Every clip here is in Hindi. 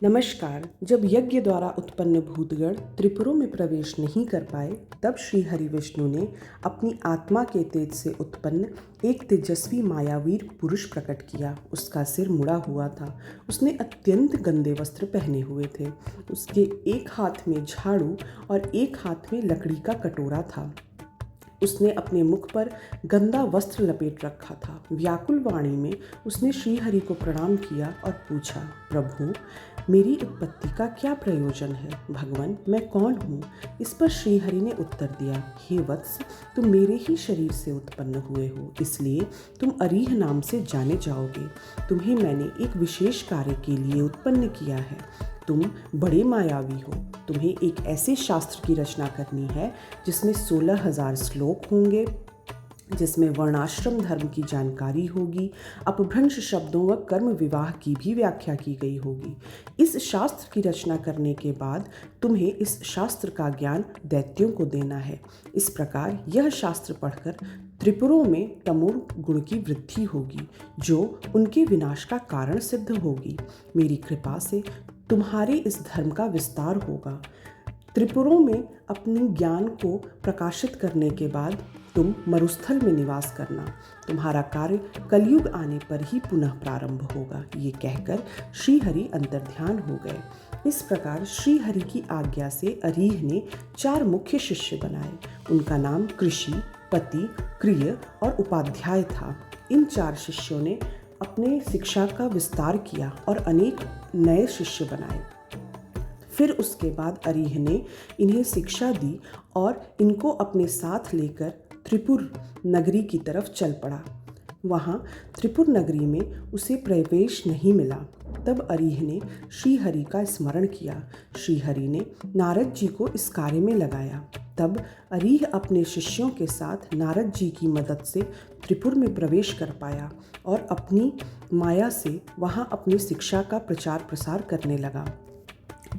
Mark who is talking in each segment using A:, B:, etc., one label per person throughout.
A: नमस्कार। जब यज्ञ द्वारा उत्पन्न भूतगण त्रिपुरों में प्रवेश नहीं कर पाए, तब श्री हरि विष्णु ने अपनी आत्मा के तेज से उत्पन्न एक तेजस्वी मायावीर पुरुष प्रकट किया। उसका सिर मुड़ा हुआ था। उसने अत्यंत गंदे वस्त्र पहने हुए थे। उसके एक हाथ में झाड़ू और एक हाथ में लकड़ी का कटोरा था। उसने अपने मुख पर गंदा वस्त्र लपेट रखा था। व्याकुल वाणी में उसने श्रीहरि को प्रणाम किया और पूछा, प्रभु, मेरी उत्पत्ति का क्या प्रयोजन है? भगवान, मैं कौन हूँ? इस पर श्रीहरि ने उत्तर दिया, हे वत्स, तुम मेरे ही शरीर से उत्पन्न हुए हो, इसलिए तुम अरीह नाम से जाने जाओगे। तुम्हें मैंने एक विशेष कार्य के लिए उत्पन्न किया है। तुम बड़े मायावी हो। तुम्हें एक ऐसे शास्त्र की रचना करनी है जिसमें 16,000 श्लोक होंगे, जिसमें वर्णाश्रम धर्म की जानकारी होगी, अपभ्रंश शब्दों व कर्म विवाह की भी व्याख्या की गई होगी। इस शास्त्र की रचना करने के बाद तुम्हें इस शास्त्र का ज्ञान दैत्यों को देना है। इस प्रकार यह शास्त्र पढ़कर त्रिपुरों में तमो गुण की वृद्धि होगी, जो उनके विनाश का कारण सिद्ध होगी। मेरी कृपा से तुम्हारे इस धर्म का विस्तार होगा। त्रिपुरों में अपने ज्ञान को प्रकाशित करने के बाद तुम मरुस्थल में निवास करना। तुम्हारा कार्य कलयुग आने पर ही पुनः प्रारंभ होगा। ये कहकर श्रीहरि अंतर्ध्यान हो गए। इस प्रकार श्रीहरि की आज्ञा से अरीह ने 4 मुख्य शिष्य बनाए। उनका नाम कृषि, पति, क्रिय और उपाध्याय था। इन 4 शिष्यों ने अपने शिक्षा का विस्तार किया और अनेक नए शिष्य बनाए। फिर उसके बाद अरीह ने इन्हें शिक्षा दी और इनको अपने साथ लेकर त्रिपुर नगरी की तरफ चल पड़ा। वहाँ त्रिपुर नगरी में उसे प्रवेश नहीं मिला। तब अरीह ने श्रीहरि का स्मरण किया। श्रीहरि ने नारद जी को इस कार्य में लगाया। तब अरीह अपने शिष्यों के साथ नारद जी की मदद से त्रिपुर में प्रवेश कर पाया और अपनी माया से वहाँ अपनी शिक्षा का प्रचार प्रसार करने लगा।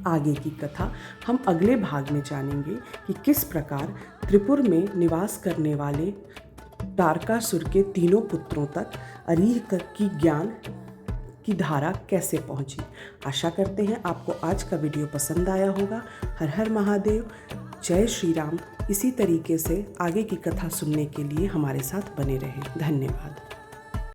A: आगे की कथा हम अगले भाग में जानेंगे कि किस प्रकार त्रिपुर में निवास करने वाले तारकासुर के 3 पुत्रों तक अरीह की ज्ञान की धारा कैसे पहुंची। आशा करते हैं आपको आज का वीडियो पसंद आया होगा। हर हर महादेव, जय श्री राम। इसी तरीके से आगे की कथा सुनने के लिए हमारे साथ बने रहें। धन्यवाद।